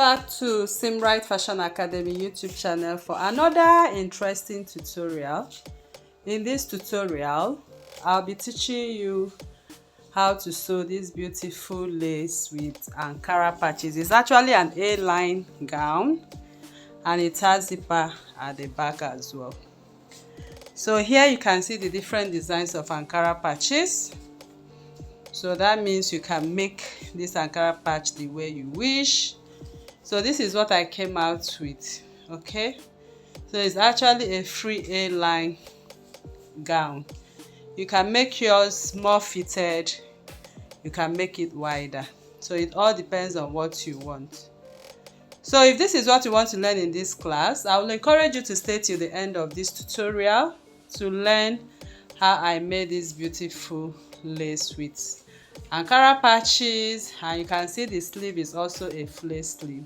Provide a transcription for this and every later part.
back to Simright Fashion Academy YouTube channel for another interesting tutorial. In this tutorial, I'll be teaching you how to sew this beautiful lace with Ankara patches. It's actually an A-line gown and it has zipper at the back as well. So here you can see the different designs of Ankara patches. So that means you can make this Ankara patch the way you wish. So this is what I came out with, okay? So it's actually a free A-line gown. You can make yours more fitted, you can make it wider. So it all depends on what you want. So if this is what you want to learn in this class, I will encourage you to stay till the end of this tutorial to learn how I made this beautiful lace with Ankara patches, and you can see the sleeve is also a flare sleeve.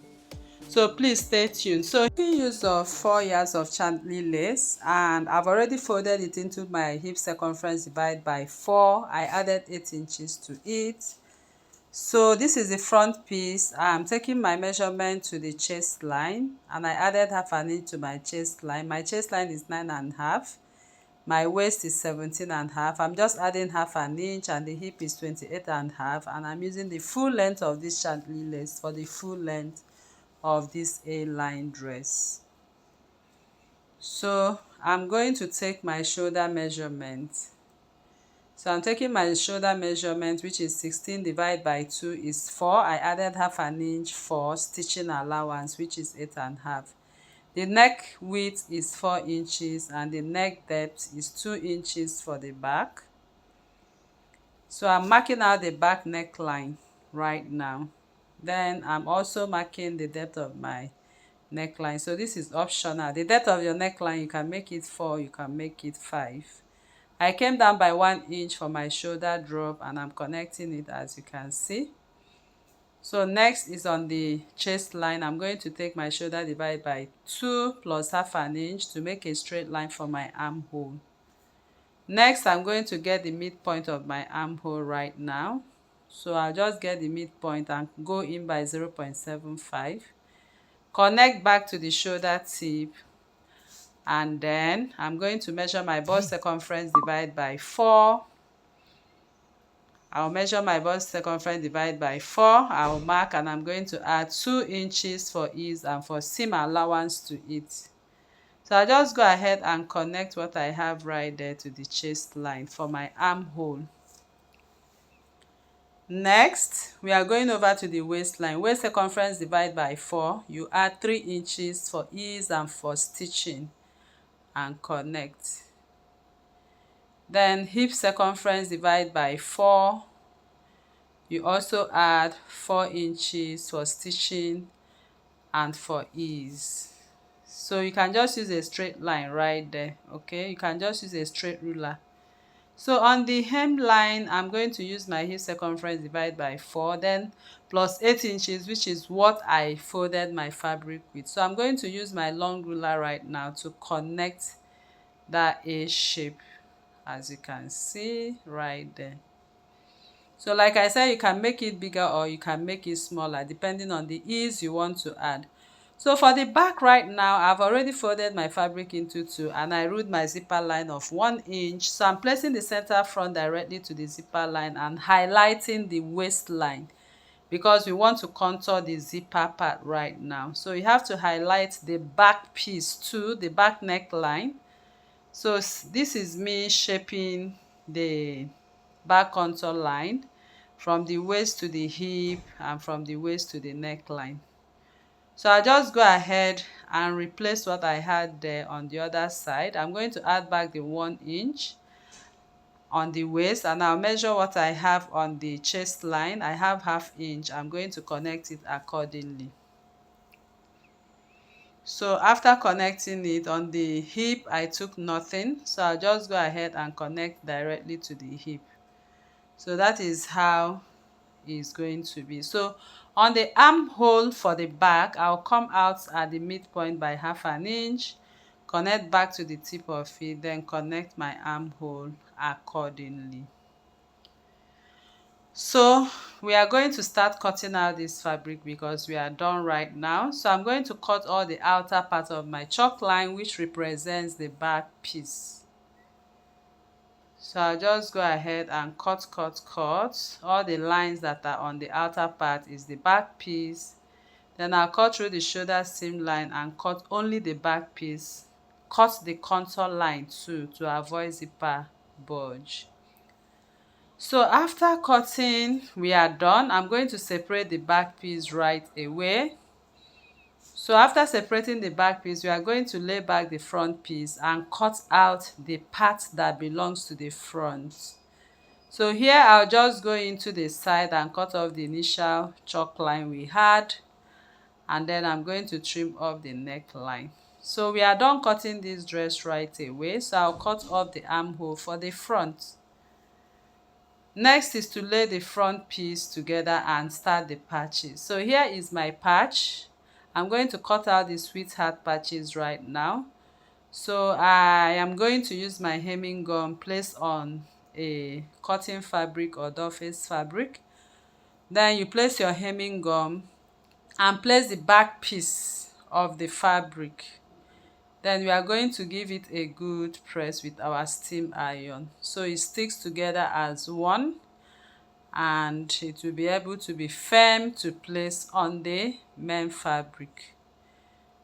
So please stay tuned. So making use of 4 yards of Chantilly lace, and I've already folded it into my hip circumference divided by 4. I added 8 inches to it. So this is the front piece. I'm taking my measurement to the chest line, and I added half an inch to my chest line. My chest line is 9.5. My waist is 17.5. I'm just adding half an inch, and the hip is 28.5, and I'm using the full length of this Chantilly lace for the full length of this A-line dress. So I'm going to take my shoulder measurement. So I'm taking my shoulder measurement, which is 16 divided by 2 is 4. I added half an inch for stitching allowance, which is 8.5. The neck width is 4 inches and the neck depth is 2 inches for the back. So I'm marking out the back neckline right now. Then I'm also marking the depth of my neckline. So this is optional. The depth of your neckline, you can make it 4, you can make it 5. I came down by 1 inch for my shoulder drop, and I'm connecting it as you can see. So next is on the chest line. I'm going to take my shoulder divided by 2 plus half an inch to make a straight line for my armhole. Next, I'm going to get the midpoint of my armhole right now. So I'll just get the midpoint and go in by 0.75. Connect back to the shoulder tip, and then I'm going to measure my bust circumference divided by 4. I'll measure my bust circumference divided by 4. I'll mark, and I'm going to add 2 inches for ease and for seam allowance to it. So I'll just go ahead and connect what I have right there to the chest line for my armhole. Next, we are going over to the waistline. Waist circumference divided by 4. You add 3 inches for ease and for stitching and connect. Then hip circumference divided by 4. You also add 4 inches for stitching and for ease. So you can just use a straight line right there, okay? You can just use a straight ruler. So on the hemline, I'm going to use my hip circumference divided by 4, then plus 8 inches, which is what I folded my fabric with. So I'm going to use my long ruler right now to connect that A shape, as you can see right there. So like I said, you can make it bigger or you can make it smaller depending on the ease you want to add. So for the back right now, I've already folded my fabric into 2, and I ruled my zipper line of 1 inch. So I'm placing the center front directly to the zipper line and highlighting the waistline, because we want to contour the zipper part right now. So you have to highlight the back piece too, the back neckline. So this is me shaping the back contour line from the waist to the hip and from the waist to the neckline. So I'll just go ahead and replace what I had there on the other side. I'm going to add back the 1 inch on the waist, and I'll measure what I have on the chest line. I have ½ inch. I'm going to connect it accordingly. So after connecting it on the hip, I took nothing. So I'll just go ahead and connect directly to the hip. So that is how it's going to be. So on the armhole for the back, I'll come out at the midpoint by ½ an inch, connect back to the tip of it, then connect my armhole accordingly. So we are going to start cutting out this fabric because we are done right now. So I'm going to cut all the outer part of my chalk line, which represents the back piece. So I'll just go ahead and cut all the lines that are on the outer part is the back piece. Then I'll cut through the shoulder seam line and cut only the back piece. Cut the contour line too to avoid zipper bulge. So after cutting, we are done. I'm going to separate the back piece right away. So after separating the back piece, we are going to lay back the front piece and cut out the part that belongs to the front. So here I'll just go into the side and cut off the initial chalk line we had, and then I'm going to trim off the neckline. So we are done cutting this dress right away. So I'll cut off the armhole for the front. Next is to lay the front piece together and start the patches. So here is my patch. I'm going to cut out the sweetheart patches right now. So I am going to use my hemming gun placed on a cotton fabric or doll face fabric. Then you place your hemming gun and place the back piece of the fabric. Then we are going to give it a good press with our steam iron so it sticks together as one, and it will be able to be firm to place on the main fabric.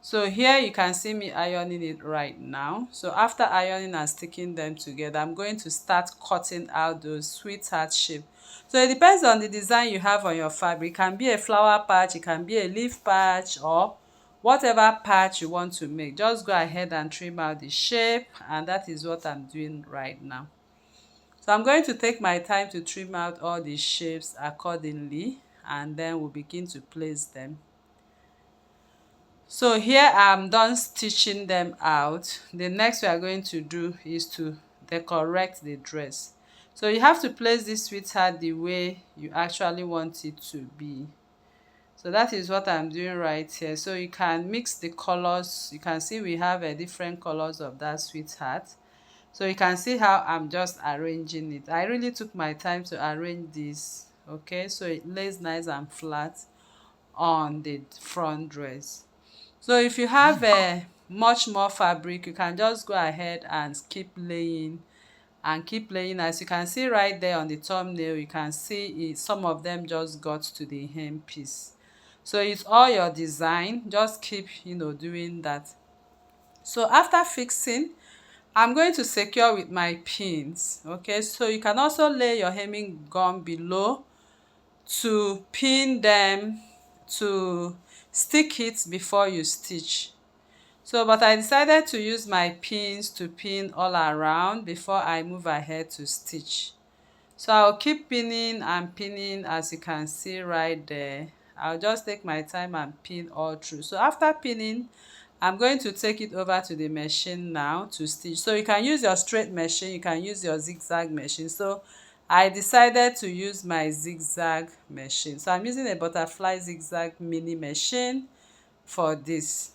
So here you can see me ironing it right now. So after ironing and sticking them together, I'm going to start cutting out those sweetheart shape. So it depends on the design you have on your fabric. It can be a flower patch, it can be a leaf patch, or whatever patch you want to make. Just go ahead and trim out the shape, and that is what I'm doing right now. So I'm going to take my time to trim out all the shapes accordingly, and then we'll begin to place them. So here I'm done stitching them out. The next we are going to do is to decorate the dress. So you have to place this sweetheart the way you actually want it to be. So that is what I'm doing right here. So you can mix the colors. You can see we have different colors of that sweetheart. So you can see how I'm just arranging it. I really took my time to arrange this, okay, so it lays nice and flat on the front dress. So if you have much more fabric, you can just go ahead and keep laying and keep laying. As you can see right there on the thumbnail, you can see it, some of them just got to the hem piece. So it's all your design. Just keep doing that. So after fixing, I'm going to secure with my pins, okay. So you can also lay your hemming gun below to pin them, to stick it before you stitch. So but I decided to use my pins to pin all around before I move ahead to stitch. So I'll keep pinning and pinning, as you can see right there. I'll just take my time and pin all through. So after pinning, I'm going to take it over to the machine now to stitch. So you can use your straight machine, you can use your zigzag machine. So I decided to use my zigzag machine. So I'm using a butterfly zigzag mini machine for this.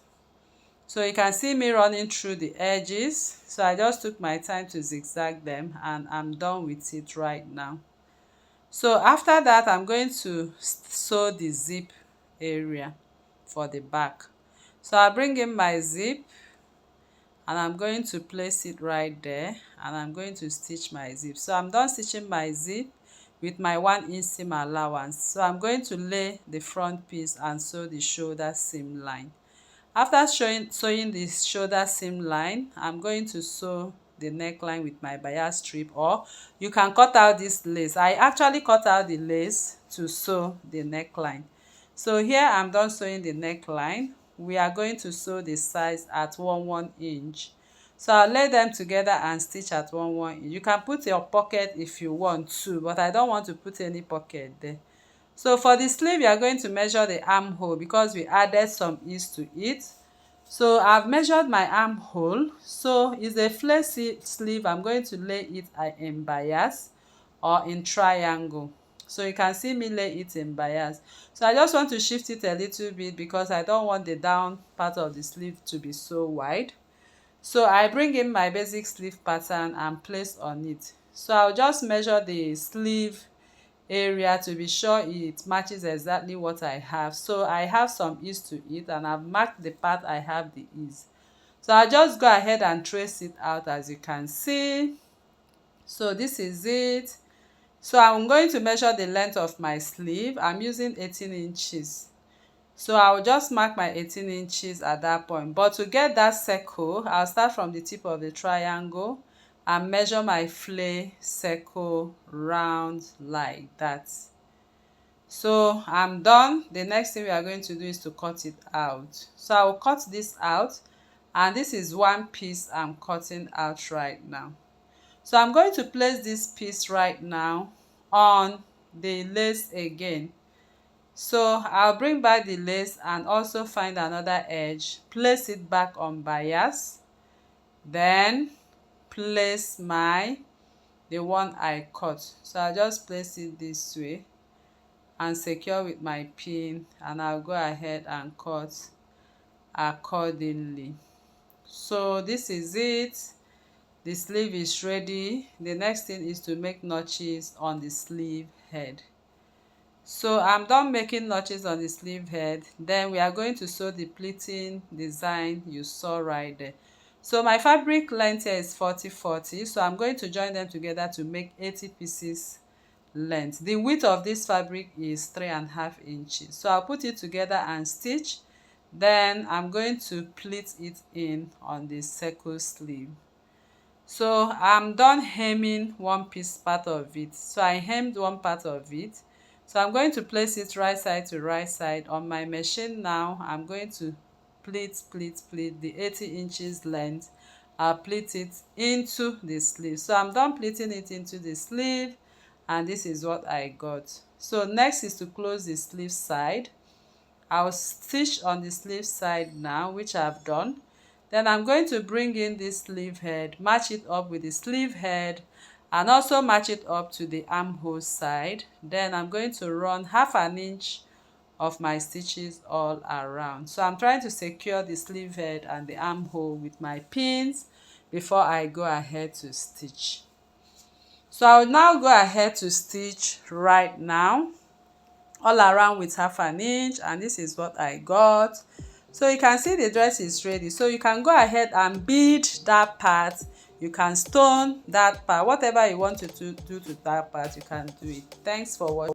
So you can see me running through the edges. So I just took my time to zigzag them, and I'm done with it right now. So after that, I'm going to sew the zip area for the back. So I bring in my zip and I'm going to place it right there, and I'm going to stitch my zip. So I'm done stitching my zip with my 1-inch seam allowance. So I'm going to lay the front piece and sew the shoulder seam line. After sewing the shoulder seam line, I'm going to sew the neckline with my bias strip, or you can cut out this lace. I actually cut out the lace to sew the neckline. So here I'm done sewing the neckline. We are going to sew the sides at 1 inch. So I'll lay them together and stitch at 1 inch. You can put your pocket if you want to, but I don't want to put any pocket there. So for the sleeve, you are going to measure the armhole because we added some ease to it. So I've measured my armhole. So it's a flare sleeve. I'm going to lay it in bias or in triangle. So you can see me lay it in bias. So I just want to shift it a little bit because I don't want the down part of the sleeve to be so wide. So I bring in my basic sleeve pattern and place on it. So I'll just measure the sleeve area to be sure it matches exactly what I have. So I have some ease to it, and I've marked the part I have the ease. So I'll just go ahead and trace it out, as you can see. So this is it. So I'm going to measure the length of my sleeve. I'm using 18 inches. So I'll just mark my 18 inches at that point. But to get that circle, I'll start from the tip of the triangle and measure my flay circle round like that. So I'm done. The next thing we are going to do is to cut it out. So I will cut this out, and this is one piece I'm cutting out right now. So I'm going to place this piece right now on the lace again. So I'll bring back the lace and also find another edge, place it back on bias, then place the one I cut. So I'll just place it this way and secure with my pin, and I'll go ahead and cut accordingly. So this is it. The sleeve is ready. The next thing is to make notches on the sleeve head. So I'm done making notches on the sleeve head. Then we are going to sew the pleating design you saw right there. So my fabric length here is 40-40. So I'm going to join them together to make 80 pieces length. The width of this fabric is 3.5 inches. So I'll put it together and stitch. Then I'm going to pleat it in on the circle sleeve. So I'm done hemming one piece part of it. So I hemmed one part of it. So I'm going to place it right side to right side on my machine now. I'm going to pleat the 80 inches length. I'll pleat it into the sleeve. So I'm done pleating it into the sleeve, and this is what I got. So next is to close the sleeve side. I'll stitch on the sleeve side now, which I've done. Then I'm going to bring in this sleeve head, match it up with the sleeve head, and also match it up to the armhole side. Then I'm going to run 1/2 inch of my stitches all around. So I'm trying to secure the sleeve head and the armhole with my pins before I go ahead to stitch. So I'll now go ahead to stitch right now all around with 1/2 inch, and this is what I got. So you can see the dress is ready. So you can go ahead and bead that part. You can stone that part. Whatever you want to do to that part, you can do it. Thanks for watching.